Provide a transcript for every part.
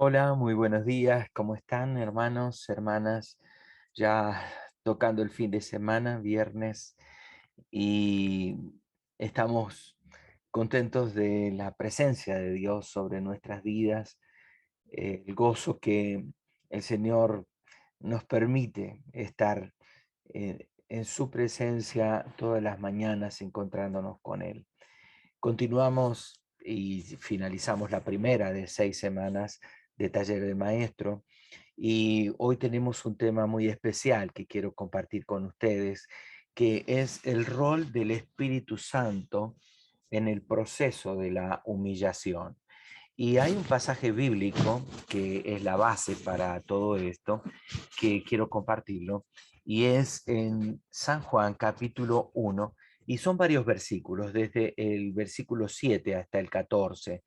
Hola, muy buenos días. ¿Cómo están, hermanos, hermanas? Ya tocando el fin de semana, viernes, y estamos contentos de la presencia de Dios sobre nuestras vidas, el gozo que el Señor nos permite estar en su presencia todas las mañanas encontrándonos con Él. Continuamos y finalizamos la primera de 6 semanas de Taller del Maestro, y hoy tenemos un tema muy especial que quiero compartir con ustedes, que es el rol del Espíritu Santo en el proceso de la humillación. Y hay un pasaje bíblico que es la base para todo esto, que quiero compartirlo, y es en San Juan capítulo 1, y son varios versículos, desde el versículo 7 hasta el 14,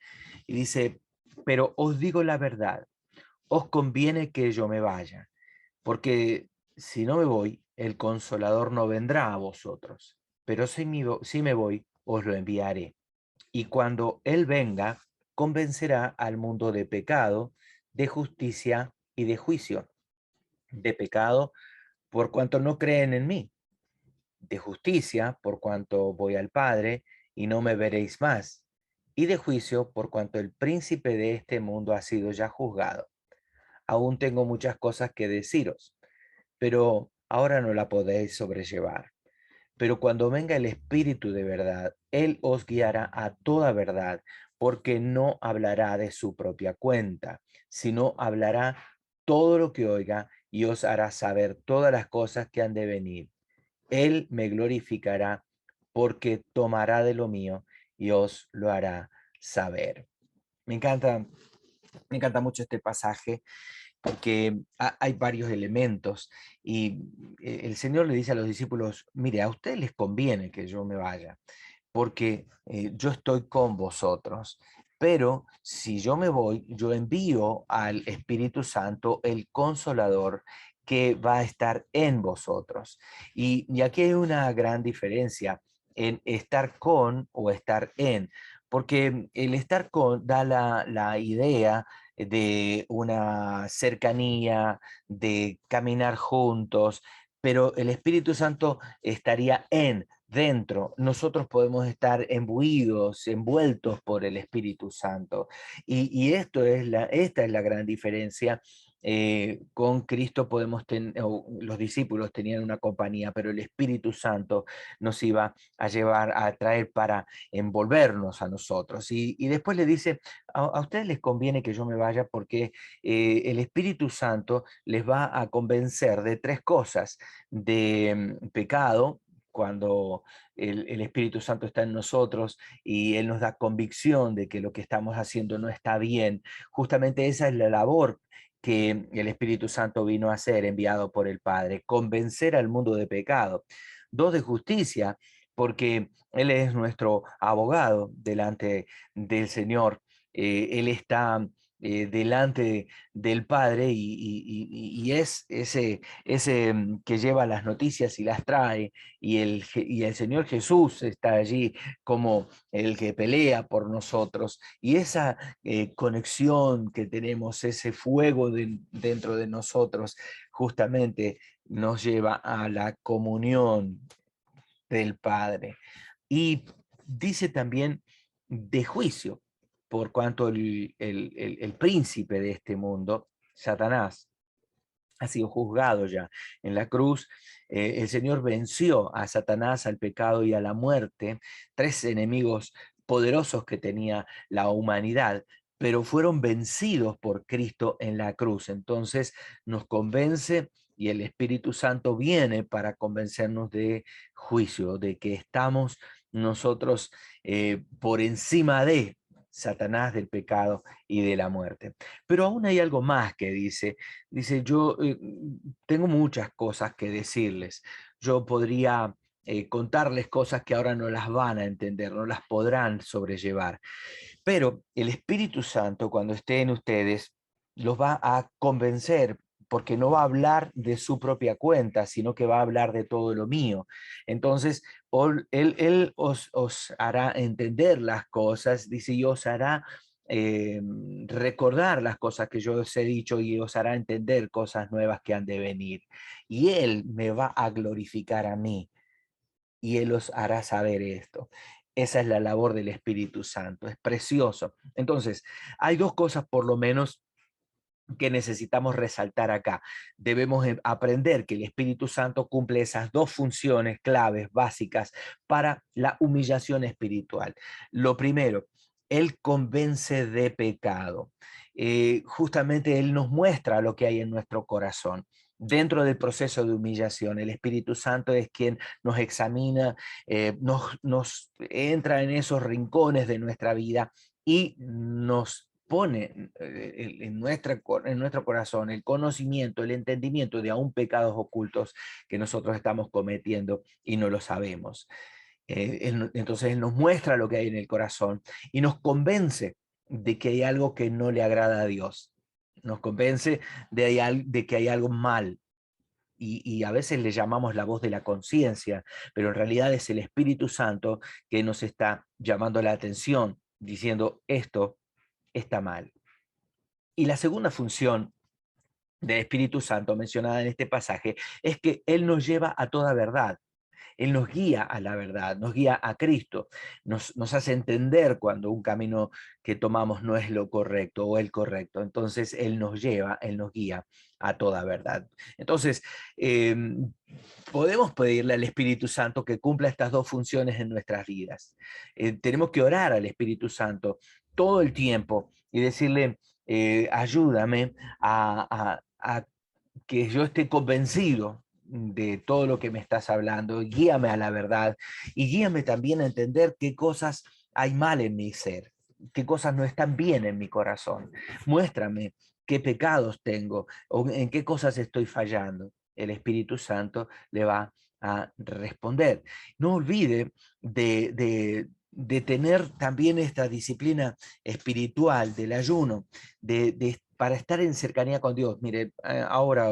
y dice: pero os digo la verdad, os conviene que yo me vaya, porque si no me voy, el Consolador no vendrá a vosotros, pero si me voy, os lo enviaré. Y cuando Él venga, convencerá al mundo de pecado, de justicia y de juicio. De pecado, por cuanto no creen en mí; de justicia, por cuanto voy al Padre y no me veréis más; y de juicio, por cuanto el príncipe de este mundo ha sido ya juzgado. Aún tengo muchas cosas que deciros, pero ahora no la podéis sobrellevar. Pero cuando venga el Espíritu de verdad, Él os guiará a toda verdad, porque no hablará de su propia cuenta, sino hablará todo lo que oiga, y os hará saber todas las cosas que han de venir. Él me glorificará, porque tomará de lo mío y os lo hará saber. Me encanta, me encanta mucho este pasaje, porque hay varios elementos, y el Señor le dice a los discípulos: mire, a ustedes les conviene que yo me vaya, porque yo estoy con vosotros, pero si yo me voy, yo envío al Espíritu Santo, el Consolador, que va a estar en vosotros. Y aquí hay una gran diferencia en estar con o estar en, porque el estar con da la idea de una cercanía, de caminar juntos, pero el Espíritu Santo estaría dentro. Nosotros podemos estar embuidos, envueltos por el Espíritu Santo. Y esta es la gran diferencia. Con Cristo los discípulos tenían una compañía, pero el Espíritu Santo nos iba a llevar, a traer para envolvernos a nosotros. Y después le dice: a ustedes les conviene que yo me vaya, porque el Espíritu Santo les va a convencer de tres cosas: de pecado, cuando el Espíritu Santo está en nosotros y Él nos da convicción de que lo que estamos haciendo no está bien. Justamente esa es la labor que el Espíritu Santo vino a hacer, enviado por el Padre: convencer al mundo de pecado. Dos, de justicia, porque Él es nuestro abogado delante del Señor. Él está delante del Padre, y es ese que lleva las noticias y las trae, y el Señor Jesús está allí como el que pelea por nosotros, y esa conexión que tenemos, ese fuego dentro de nosotros, justamente nos lleva a la comunión del Padre. Y dice también de juicio, por cuanto el príncipe de este mundo, Satanás, ha sido juzgado ya en la cruz. El Señor venció a Satanás, al pecado y a la muerte, tres enemigos poderosos que tenía la humanidad, pero fueron vencidos por Cristo en la cruz. Entonces nos convence, y el Espíritu Santo viene para convencernos de juicio, de que estamos nosotros por encima de Satanás, del pecado y de la muerte. Pero aún hay algo más que dice: yo tengo muchas cosas que decirles. Yo podría contarles cosas que ahora no las van a entender, no las podrán sobrellevar. Pero el Espíritu Santo, cuando esté en ustedes, los va a convencer, porque no va a hablar de su propia cuenta, sino que va a hablar de todo lo mío. Entonces, Él os hará entender las cosas, dice, y os hará recordar las cosas que yo os he dicho y os hará entender cosas nuevas que han de venir. Y Él me va a glorificar a mí y Él os hará saber esto. Esa es la labor del Espíritu Santo, es precioso. Entonces, hay dos cosas por lo menos que necesitamos resaltar acá. Debemos aprender que el Espíritu Santo cumple esas dos funciones claves, básicas, para la humillación espiritual. Lo primero, Él convence de pecado. Justamente Él nos muestra lo que hay en nuestro corazón. Dentro del proceso de humillación, el Espíritu Santo es quien nos examina, nos entra en esos rincones de nuestra vida y nos pone en nuestro corazón el conocimiento, el entendimiento de aún pecados ocultos que nosotros estamos cometiendo y no lo sabemos. Entonces Él nos muestra lo que hay en el corazón y nos convence de que hay algo que no le agrada a Dios. Nos convence de que hay algo mal. Y a veces le llamamos la voz de la conciencia, pero en realidad es el Espíritu Santo que nos está llamando la atención, diciendo esto está mal. Y la segunda función del Espíritu Santo mencionada en este pasaje es que Él nos lleva a toda verdad. Él nos guía a la verdad, nos guía a Cristo, nos hace entender cuando un camino que tomamos no es lo correcto o el correcto. Entonces Él nos lleva, Él nos guía a toda verdad. Entonces, eh, podemos pedirle al Espíritu Santo que cumpla estas dos funciones en nuestras vidas. Tenemos que orar al Espíritu Santo todo el tiempo y decirle, ayúdame a que yo esté convencido de todo lo que me estás hablando, guíame a la verdad y guíame también a entender qué cosas hay mal en mi ser, qué cosas no están bien en mi corazón. Muéstrame qué pecados tengo o en qué cosas estoy fallando. El Espíritu Santo le va a responder. No olvide de tener también esta disciplina espiritual del ayuno, para estar en cercanía con Dios. Mire, ahora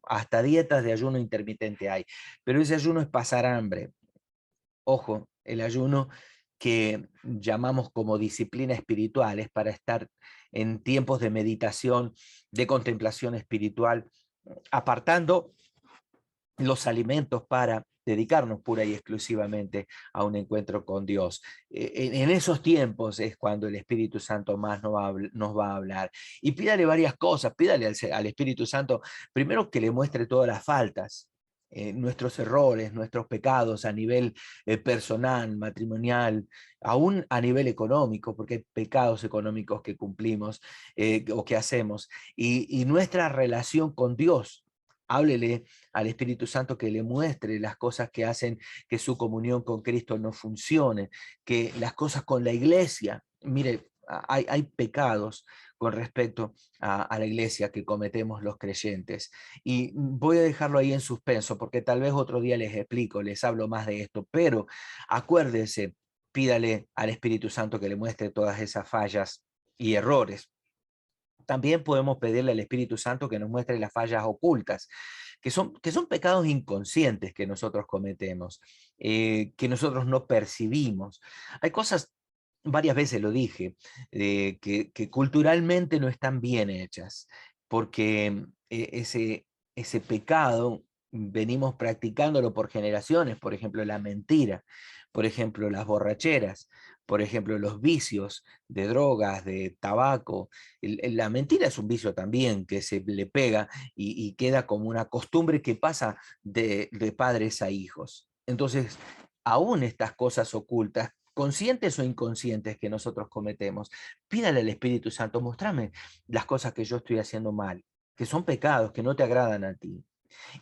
hasta dietas de ayuno intermitente hay, pero ese ayuno es pasar hambre. Ojo, el ayuno que llamamos como disciplina espiritual es para estar en tiempos de meditación, de contemplación espiritual, apartando los alimentos para dedicarnos pura y exclusivamente a un encuentro con Dios. En esos tiempos es cuando el Espíritu Santo más nos va a hablar. Y pídale varias cosas, pídale al Espíritu Santo, primero que le muestre todas las faltas, nuestros errores, nuestros pecados a nivel personal, matrimonial, aún a nivel económico, porque hay pecados económicos que cumplimos o que hacemos, y nuestra relación con Dios. Háblele al Espíritu Santo que le muestre las cosas que hacen que su comunión con Cristo no funcione, que las cosas con la iglesia, mire, hay pecados con respecto a la iglesia que cometemos los creyentes. Y voy a dejarlo ahí en suspenso porque tal vez otro día les explico, les hablo más de esto, pero acuérdese, pídale al Espíritu Santo que le muestre todas esas fallas y errores. También podemos pedirle al Espíritu Santo que nos muestre las fallas ocultas, que son pecados inconscientes que nosotros cometemos, que nosotros no percibimos. Hay cosas, varias veces lo dije, que culturalmente no están bien hechas, porque ese pecado venimos practicándolo por generaciones, por ejemplo, la mentira, por ejemplo, las borracheras, por ejemplo, los vicios de drogas, de tabaco. La mentira es un vicio también que se le pega y queda como una costumbre que pasa de padres a hijos. Entonces, aún estas cosas ocultas, conscientes o inconscientes que nosotros cometemos, pídale al Espíritu Santo, mostrame las cosas que yo estoy haciendo mal, que son pecados, que no te agradan a ti.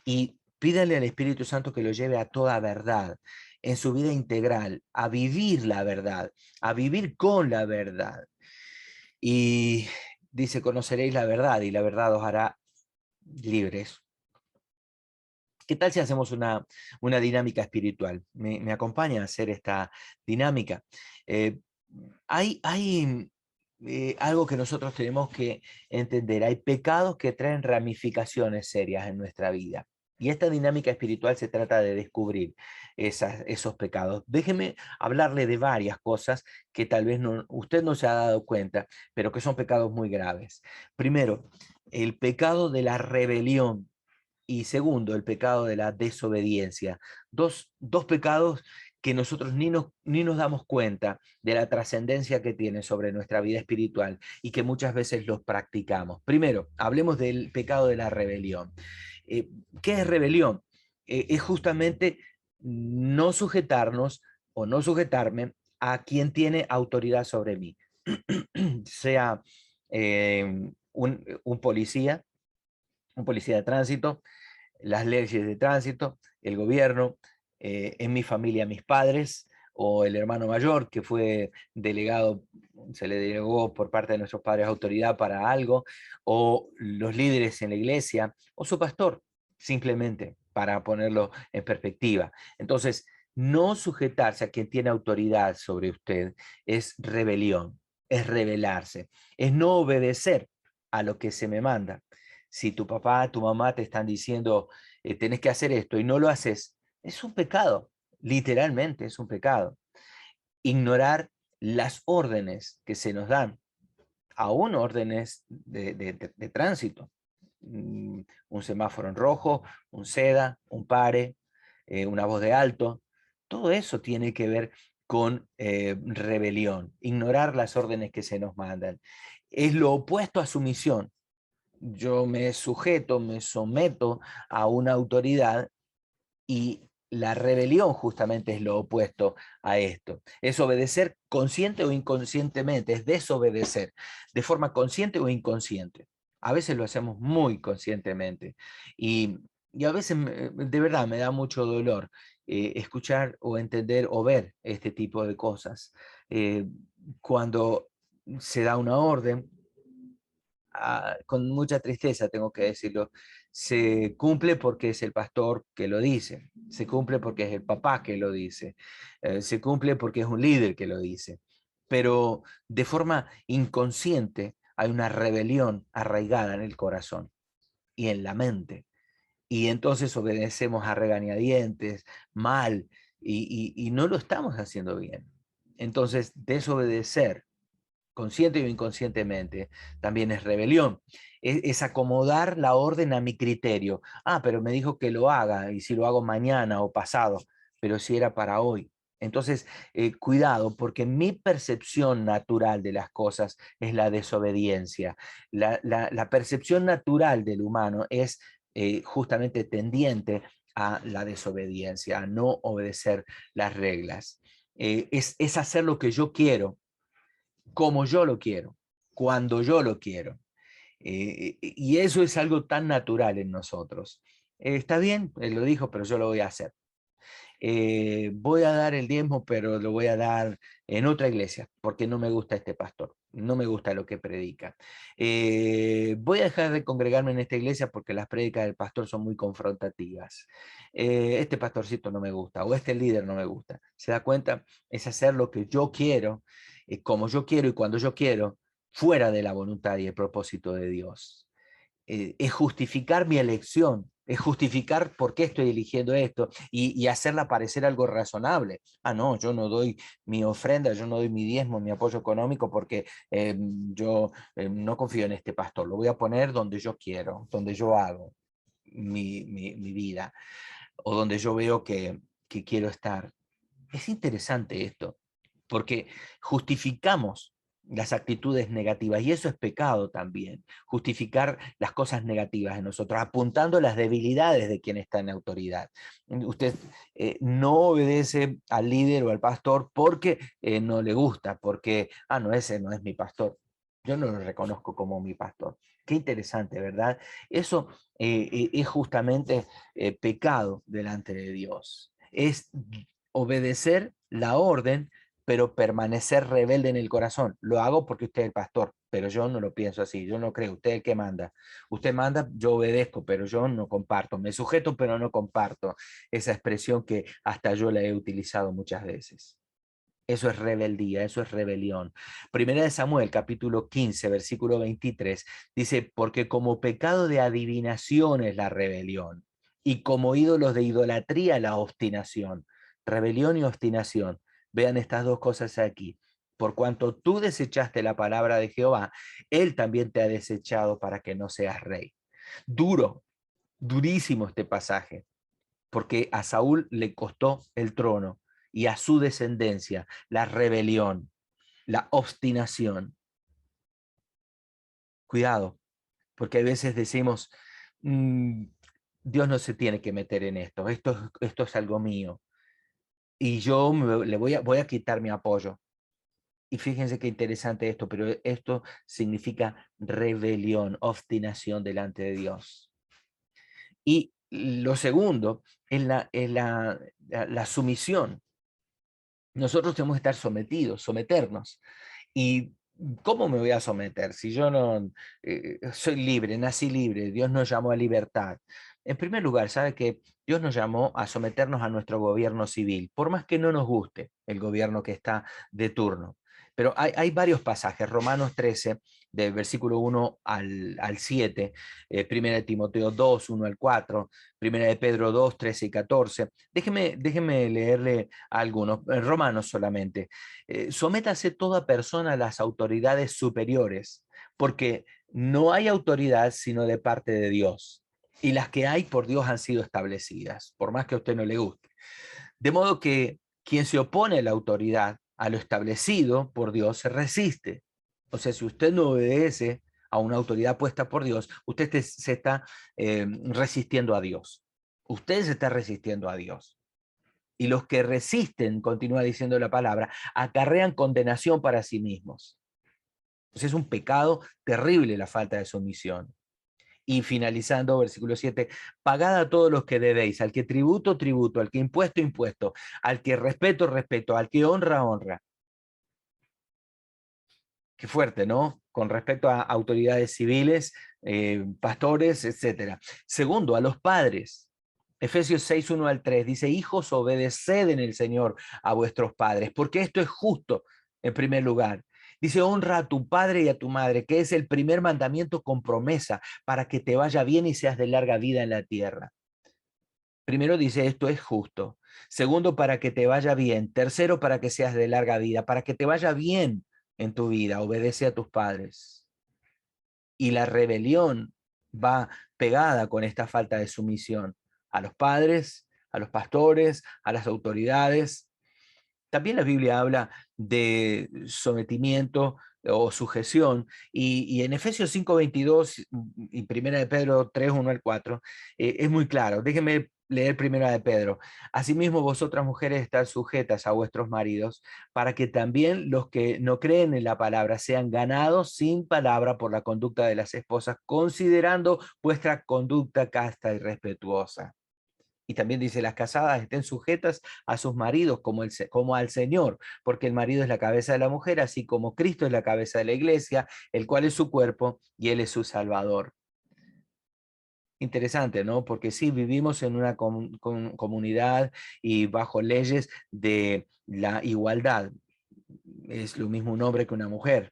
Y pídale al Espíritu Santo que lo lleve a toda verdad, en su vida integral, a vivir la verdad, a vivir con la verdad. Y dice, conoceréis la verdad y la verdad os hará libres. ¿Qué tal si hacemos una dinámica espiritual? Me acompaña a hacer esta dinámica. Eh, hay algo que nosotros tenemos que entender. Hay pecados que traen ramificaciones serias en nuestra vida. Y esta dinámica espiritual se trata de descubrir esos pecados. Déjeme hablarle de varias cosas que tal vez usted no se ha dado cuenta, pero que son pecados muy graves. Primero, el pecado de la rebelión. Y segundo, el pecado de la desobediencia. Dos pecados que nosotros ni nos damos cuenta de la trascendencia que tienen sobre nuestra vida espiritual y que muchas veces los practicamos. Primero, hablemos del pecado de la rebelión. Eh, ¿Qué es rebelión? Es justamente no sujetarnos o no sujetarme a quien tiene autoridad sobre mí, sea un policía, un policía de tránsito, las leyes de tránsito, el gobierno, en mi familia mis padres o el hermano mayor que fue delegado, se le delegó por parte de nuestros padres autoridad para algo, o los líderes en la iglesia, o su pastor, simplemente para ponerlo en perspectiva. Entonces, no sujetarse a quien tiene autoridad sobre usted es rebelión, es rebelarse, es no obedecer a lo que se me manda. Si tu papá, tu mamá te están diciendo, tenés que hacer esto y no lo haces, es un pecado, literalmente es un pecado. Ignorar las órdenes que se nos dan, aún órdenes de tránsito, un semáforo en rojo, un seda, un pare, una voz de alto, todo eso tiene que ver con rebelión, ignorar las órdenes que se nos mandan. Es lo opuesto a sumisión. Yo me sujeto, me someto a una autoridad y la rebelión justamente es lo opuesto a esto. Es obedecer consciente o inconscientemente, es desobedecer de forma consciente o inconsciente. A veces lo hacemos muy conscientemente y a veces de verdad me da mucho dolor escuchar o entender o ver este tipo de cosas. Eh, Cuando se da una orden, con mucha tristeza tengo que decirlo, se cumple porque es el pastor que lo dice, se cumple porque es el papá que lo dice, se cumple porque es un líder que lo dice, pero de forma inconsciente hay una rebelión arraigada en el corazón y en la mente, y entonces obedecemos a regañadientes, mal, y no lo estamos haciendo bien. Entonces, desobedecer consciente o inconscientemente, también es rebelión. Es acomodar la orden a mi criterio. Ah, pero me dijo que lo haga, y si lo hago mañana o pasado, pero si era para hoy. Entonces, cuidado, porque mi percepción natural de las cosas es la desobediencia. La percepción natural del humano es justamente tendiente a la desobediencia, a no obedecer las reglas. Es hacer lo que yo quiero, como yo lo quiero, cuando yo lo quiero. Y eso es algo tan natural en nosotros. Está bien, él lo dijo, pero yo lo voy a hacer. Voy a dar el diezmo, pero lo voy a dar en otra iglesia, porque no me gusta este pastor, no me gusta lo que predica. Voy a dejar de congregarme en esta iglesia porque las prédicas del pastor son muy confrontativas. Este pastorcito no me gusta, o este líder no me gusta. ¿Se da cuenta? Es hacer lo que yo quiero, como yo quiero y cuando yo quiero, fuera de la voluntad y el propósito de Dios. Es justificar mi elección, es justificar por qué estoy eligiendo esto y hacerla parecer algo razonable. Ah, no, yo no doy mi ofrenda, yo no doy mi diezmo, mi apoyo económico porque yo no confío en este pastor, lo voy a poner donde yo quiero, donde yo hago mi vida o donde yo veo que quiero estar. Es interesante esto, porque justificamos las actitudes negativas y eso es pecado también, justificar las cosas negativas en nosotros, apuntando las debilidades de quien está en autoridad. Usted no obedece al líder o al pastor porque no le gusta, porque, ah, no, ese no es mi pastor. Yo no lo reconozco como mi pastor. Qué interesante, ¿verdad? Eso es justamente pecado delante de Dios. Es obedecer la orden, pero permanecer rebelde en el corazón. Lo hago porque usted es el pastor, pero yo no lo pienso así, yo no creo, usted es el que manda. Usted manda, yo obedezco, pero yo no comparto. Me sujeto, pero no comparto. Esa expresión que hasta yo la he utilizado muchas veces. Eso es rebeldía, eso es rebelión. Primera de Samuel, capítulo 15, versículo 23, dice, porque como pecado de adivinación es la rebelión. y como ídolos de idolatría la obstinación. Rebelión y obstinación. Vean estas dos cosas aquí. Por cuanto tú desechaste la palabra de Jehová, él también te ha desechado para que no seas rey. Duro, durísimo este pasaje, porque a Saúl le costó el trono y a su descendencia la rebelión, la obstinación. Cuidado, porque a veces decimos, Dios no se tiene que meter en esto, esto es algo mío, y yo le voy a quitar mi apoyo. Y fíjense qué interesante esto, pero esto significa rebelión, obstinación delante de Dios. Y lo segundo es la sumisión. Nosotros tenemos que estar sometidos, someternos. ¿Y cómo me voy a someter si yo no soy libre, nací libre, Dios nos llamó a libertad? En primer lugar, sabe que Dios nos llamó a someternos a nuestro gobierno civil, por más que no nos guste el gobierno que está de turno. Pero hay varios pasajes, Romanos 13, del versículo 1 al 7, Primera de Timoteo 2, 1 al 4, Primera de Pedro 2, 13 y 14. Déjeme leerle algunos, Romanos solamente. Sométase toda persona a las autoridades superiores, porque no hay autoridad sino de parte de Dios. Y las que hay por Dios han sido establecidas, por más que a usted no le guste. De modo que quien se opone a la autoridad, a lo establecido por Dios, se resiste. O sea, si usted no obedece a una autoridad puesta por Dios, usted se está resistiendo a Dios. Usted se está resistiendo a Dios. Y los que resisten, continúa diciendo la palabra, acarrean condenación para sí mismos. Entonces es un pecado terrible la falta de sumisión. Y finalizando, versículo 7, pagad a todos los que debéis, al que tributo, tributo, al que impuesto, impuesto, al que respeto, respeto, al que honra, honra. Qué fuerte, ¿no? Con respecto a autoridades civiles, pastores, etcétera. Segundo, a los padres. Efesios 6, 1 al 3 dice, hijos, obedeced en el Señor a vuestros padres, porque esto es justo en primer lugar. Dice, honra a tu padre y a tu madre, que es el primer mandamiento con promesa para que te vaya bien y seas de larga vida en la tierra. Primero dice, esto es justo. Segundo, para que te vaya bien. Tercero, para que seas de larga vida, para que te vaya bien en tu vida. Obedece a tus padres. Y la rebelión va pegada con esta falta de sumisión a los padres, a los pastores, a las autoridades. También la Biblia habla de sometimiento o sujeción, y en Efesios 5:22 y Primera de Pedro 3, 1 al 4, es muy claro. Déjenme leer Primera de Pedro. Asimismo, vosotras mujeres estad sujetas a vuestros maridos, para que también los que no creen en la palabra sean ganados sin palabra por la conducta de las esposas, considerando vuestra conducta casta y respetuosa. Y también dice, las casadas estén sujetas a sus maridos como al Señor, porque el marido es la cabeza de la mujer, así como Cristo es la cabeza de la iglesia, el cual es su cuerpo y él es su Salvador. Interesante, ¿no? Porque sí, vivimos en una comunidad y bajo leyes de la igualdad. Es lo mismo un hombre que una mujer.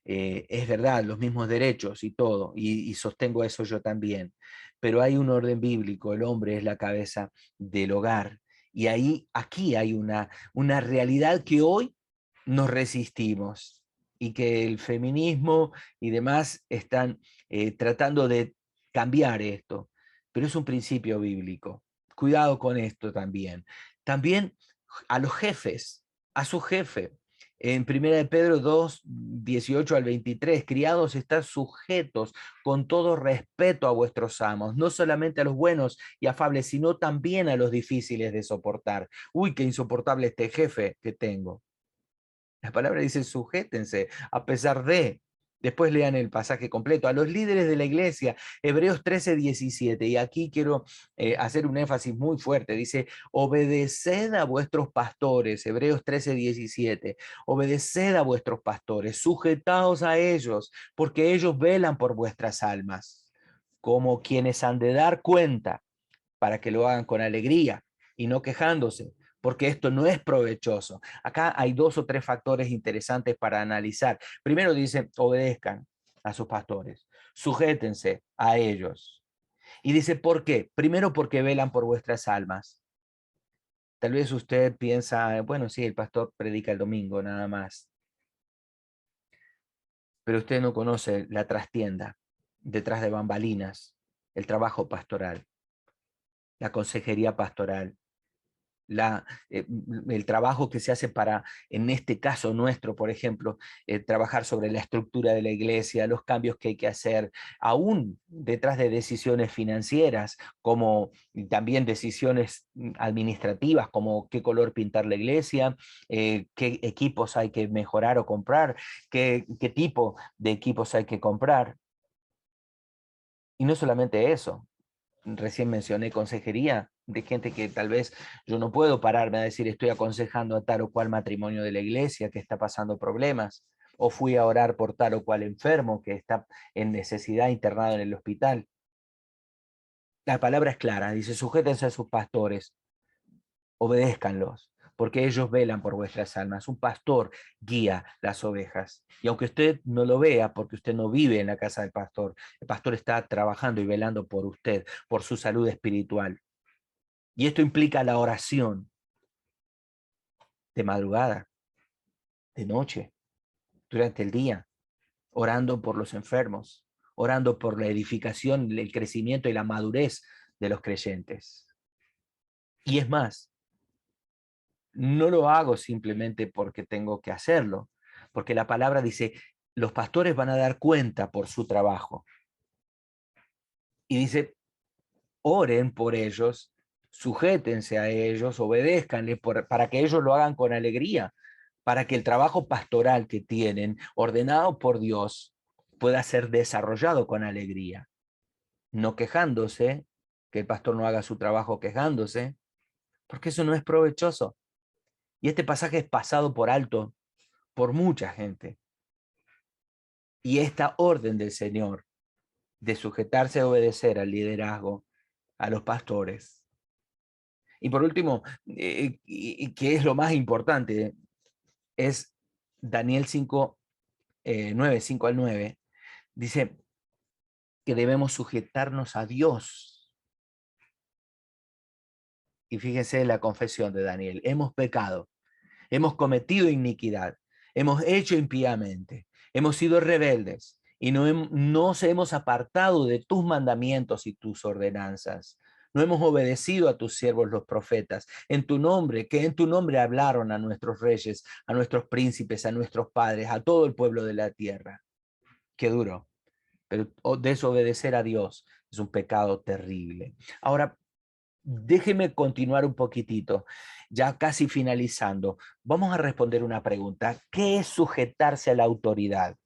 Es verdad, los mismos derechos y todo, y sostengo eso yo también, pero hay un orden bíblico, el hombre es la cabeza del hogar, y aquí hay una realidad que hoy nos resistimos, y que el feminismo y demás están tratando de cambiar esto, pero es un principio bíblico. Cuidado con esto también. También a los jefes, a su jefe, en 1 de Pedro 2, 18 al 23, criados, estad sujetos con todo respeto a vuestros amos, no solamente a los buenos y afables, sino también a los difíciles de soportar. Uy, qué insoportable este jefe que tengo. La palabra dice sujétense a pesar de. Después lean el pasaje completo. A los líderes de la iglesia, Hebreos 13, 17. Y aquí quiero hacer un énfasis muy fuerte. Dice, obedeced a vuestros pastores. Hebreos 13, 17. Obedeced a vuestros pastores, sujetaos a ellos, porque ellos velan por vuestras almas, como quienes han de dar cuenta, para que lo hagan con alegría y no quejándose, porque esto no es provechoso. Acá hay dos o tres factores interesantes para analizar. Primero dice, obedezcan a sus pastores, sujétense a ellos. Y dice, ¿por qué? Primero porque velan por vuestras almas. Tal vez usted piensa, bueno, sí, el pastor predica el domingo nada más, pero usted no conoce la trastienda, detrás de bambalinas, el trabajo pastoral, la consejería pastoral, el trabajo que se hace para, en este caso nuestro, por ejemplo, trabajar sobre la estructura de la iglesia, los cambios que hay que hacer, aún detrás de decisiones financieras, como también decisiones administrativas, como qué color pintar la iglesia, qué equipos hay que mejorar o comprar, qué tipo de equipos hay que comprar. Y no solamente eso, recién mencioné consejería de gente que tal vez yo no puedo pararme a decir estoy aconsejando a tal o cual matrimonio de la iglesia que está pasando problemas, o fui a orar por tal o cual enfermo que está en necesidad internado en el hospital. La palabra es clara, dice, sujétense a sus pastores, obedézcanlos, porque ellos velan por vuestras almas. Un pastor guía las ovejas. Y aunque usted no lo vea, porque usted no vive en la casa del pastor, el pastor está trabajando y velando por usted, por su salud espiritual. Y esto implica la oración de madrugada, de noche, durante el día, orando por los enfermos, orando por la edificación, el crecimiento y la madurez de los creyentes. Y es más, no lo hago simplemente porque tengo que hacerlo, porque la palabra dice, los pastores van a dar cuenta por su trabajo. Y dice, oren por ellos, sujétense a ellos, obedézcanle para que ellos lo hagan con alegría, para que el trabajo pastoral que tienen, ordenado por Dios, pueda ser desarrollado con alegría, no quejándose, que el pastor no haga su trabajo quejándose, porque eso no es provechoso. Y este pasaje es pasado por alto por mucha gente. Y esta orden del Señor de sujetarse a obedecer al liderazgo, a los pastores. Y por último, que es lo más importante, es Daniel 5, 9, 5 al 9, dice que debemos sujetarnos a Dios. Y fíjense la confesión de Daniel, hemos pecado, hemos cometido iniquidad, hemos hecho impíamente, hemos sido rebeldes y no nos hemos apartado de tus mandamientos y tus ordenanzas. No hemos obedecido a tus siervos los profetas, en tu nombre, que en tu nombre hablaron a nuestros reyes, a nuestros príncipes, a nuestros padres, a todo el pueblo de la tierra. Qué duro, pero desobedecer a Dios es un pecado terrible. Ahora, déjeme continuar un poquitito, ya casi finalizando. Vamos a responder una pregunta. ¿Qué es sujetarse a la autoridad?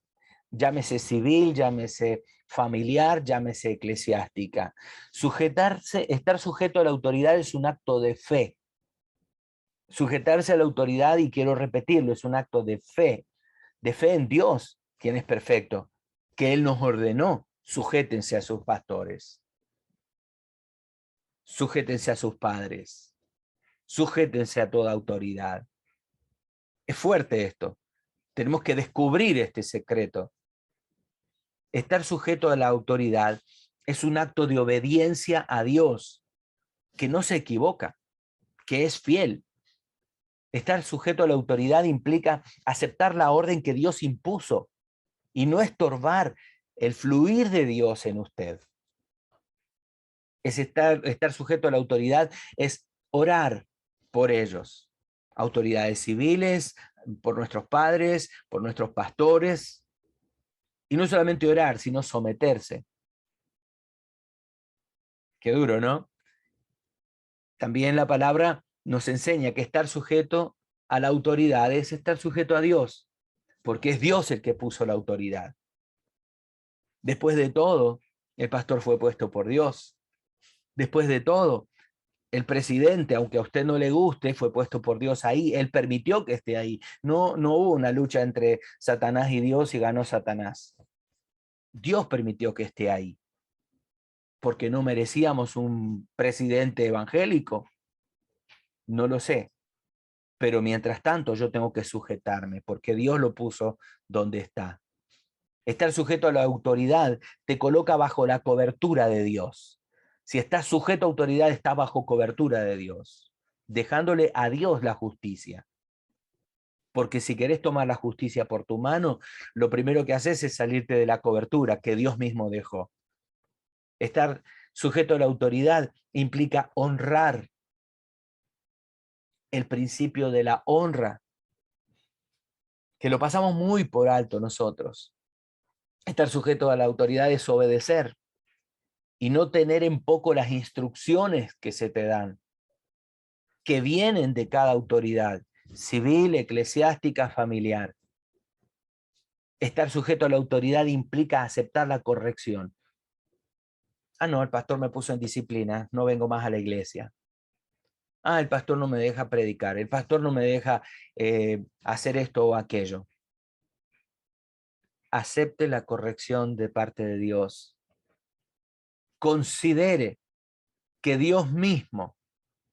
Llámese civil, llámese familiar, llámese eclesiástica. Sujetarse, estar sujeto a la autoridad es un acto de fe. Sujetarse a la autoridad, y quiero repetirlo, es un acto de fe en Dios, quien es perfecto, que Él nos ordenó, sujétense a sus pastores, sujétense a sus padres, sujétense a toda autoridad. Es fuerte esto. Tenemos que descubrir este secreto. Estar sujeto a la autoridad es un acto de obediencia a Dios, que no se equivoca, que es fiel. Estar sujeto a la autoridad implica aceptar la orden que Dios impuso y no estorbar el fluir de Dios en usted. Es estar sujeto a la autoridad, es orar por ellos. Autoridades civiles, por nuestros padres, por nuestros pastores. Y no solamente orar, sino someterse. Qué duro, ¿no? También la palabra nos enseña que estar sujeto a la autoridad es estar sujeto a Dios, porque es Dios el que puso la autoridad. Después de todo, el pastor fue puesto por Dios. Después de todo, el presidente, aunque a usted no le guste, fue puesto por Dios ahí. Él permitió que esté ahí. No hubo una lucha entre Satanás y Dios y ganó Satanás. Dios permitió que esté ahí, porque no merecíamos un presidente evangélico. No lo sé. Pero mientras tanto yo tengo que sujetarme, porque Dios lo puso donde está. Estar sujeto a la autoridad te coloca bajo la cobertura de Dios. Si está sujeto a autoridad, está bajo cobertura de Dios, dejándole a Dios la justicia. Porque si querés tomar la justicia por tu mano, lo primero que haces es salirte de la cobertura que Dios mismo dejó. Estar sujeto a la autoridad implica honrar el principio de la honra, que lo pasamos muy por alto nosotros. Estar sujeto a la autoridad es obedecer y no tener en poco las instrucciones que se te dan, que vienen de cada autoridad, civil, eclesiástica, familiar. Estar sujeto a la autoridad implica aceptar la corrección. Ah, no, el pastor me puso en disciplina, no vengo más a la iglesia. Ah, el pastor no me deja predicar, el pastor no me deja hacer esto o aquello. Acepte la corrección de parte de Dios. Considere que Dios mismo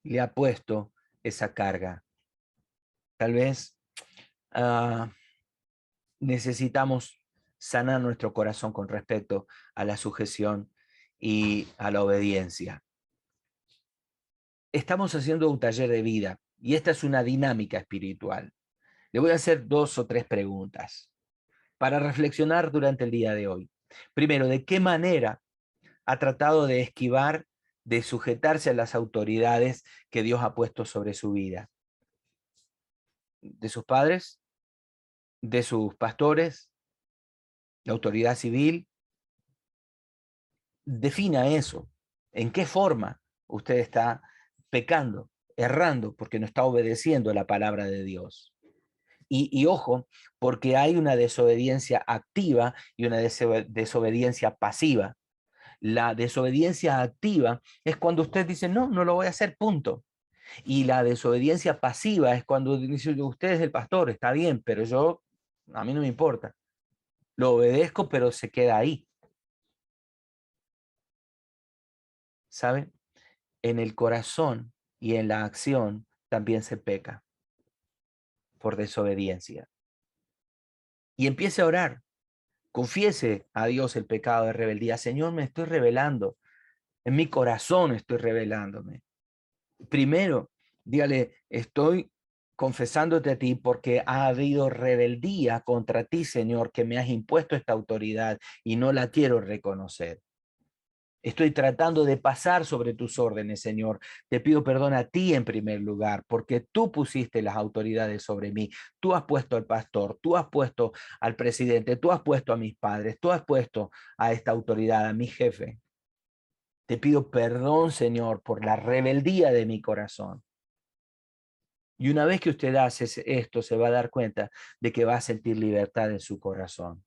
le ha puesto esa carga. Tal vez necesitamos sanar nuestro corazón con respecto a la sujeción y a la obediencia. Estamos haciendo un taller de vida y esta es una dinámica espiritual. Le voy a hacer 2 o 3 preguntas para reflexionar durante el día de hoy. Primero, ¿de qué manera ha tratado de esquivar, de sujetarse a las autoridades que Dios ha puesto sobre su vida? ¿De sus padres? ¿De sus pastores? ¿La autoridad civil? Defina eso. ¿En qué forma usted está pecando, errando, porque no está obedeciendo a la palabra de Dios? Y ojo, porque hay una desobediencia activa y una desobediencia pasiva. La desobediencia activa es cuando usted dice, no, no lo voy a hacer, punto. Y la desobediencia pasiva es cuando dice, usted es el pastor, está bien, pero a mí no me importa. Lo obedezco, pero se queda ahí. ¿Saben? En el corazón y en la acción también se peca por desobediencia. Y empiece a orar. Confiese a Dios el pecado de rebeldía. Señor, me estoy rebelando. En mi corazón estoy rebelándome. Primero, dígale, estoy confesándote a ti porque ha habido rebeldía contra ti, Señor, que me has impuesto esta autoridad y no la quiero reconocer. Estoy tratando de pasar sobre tus órdenes, Señor. Te pido perdón a ti en primer lugar, porque tú pusiste las autoridades sobre mí. Tú has puesto al pastor, tú has puesto al presidente, tú has puesto a mis padres, tú has puesto a esta autoridad, a mi jefe. Te pido perdón, Señor, por la rebeldía de mi corazón. Y una vez que usted hace esto, se va a dar cuenta de que va a sentir libertad en su corazón.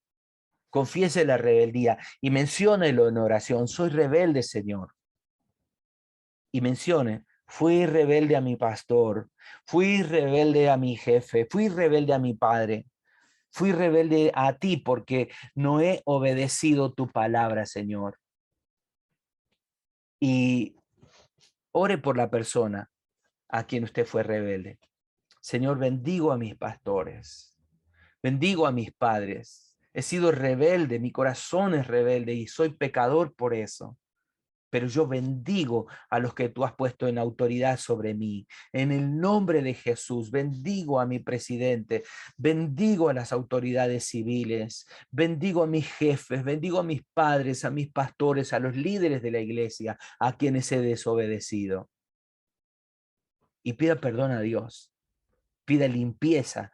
Confiese la rebeldía y menciónelo en oración. Soy rebelde, Señor. Y mencione, fui rebelde a mi pastor, fui rebelde a mi jefe, fui rebelde a mi padre, fui rebelde a ti porque no he obedecido tu palabra, Señor. Y ore por la persona a quien usted fue rebelde. Señor, bendigo a mis pastores, bendigo a mis padres. He sido rebelde, mi corazón es rebelde y soy pecador por eso. Pero yo bendigo a los que tú has puesto en autoridad sobre mí. En el nombre de Jesús, bendigo a mi presidente, bendigo a las autoridades civiles, bendigo a mis jefes, bendigo a mis padres, a mis pastores, a los líderes de la iglesia, a quienes he desobedecido. Y pida perdón a Dios, pida limpieza,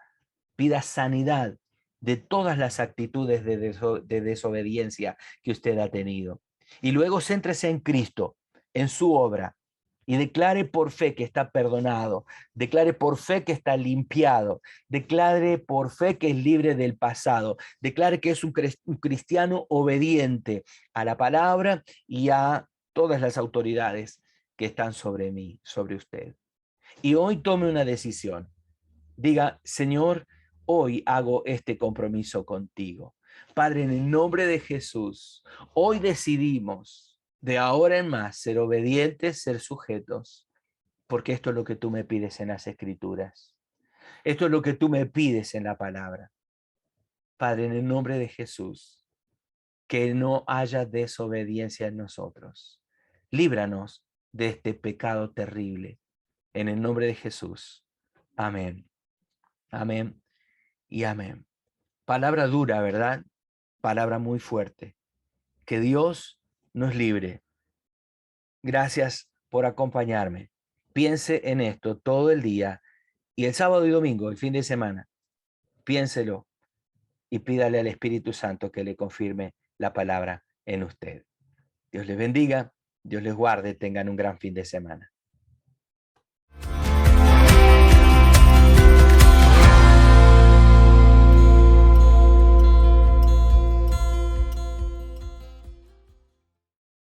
pida sanidad de todas las actitudes de desobediencia que usted ha tenido. Y luego céntrese en Cristo, en su obra, y declare por fe que está perdonado, declare por fe que está limpiado, declare por fe que es libre del pasado, declare que es un cristiano obediente a la palabra y a todas las autoridades que están sobre mí, sobre usted. Y hoy tome una decisión. Diga, Señor, hoy hago este compromiso contigo. Padre, en el nombre de Jesús, hoy decidimos de ahora en más ser obedientes, ser sujetos, porque esto es lo que tú me pides en las Escrituras. Esto es lo que tú me pides en la palabra. Padre, en el nombre de Jesús, que no haya desobediencia en nosotros. líbranos de este pecado terrible. En el nombre de Jesús. Amén. Amén y amén. Palabra dura, ¿verdad? Palabra muy fuerte. Que Dios nos libre. Gracias por acompañarme. Piense en esto todo el día y el sábado y domingo, el fin de semana. Piénselo y pídale al Espíritu Santo que le confirme la palabra en usted. Dios les bendiga, Dios les guarde, tengan un gran fin de semana.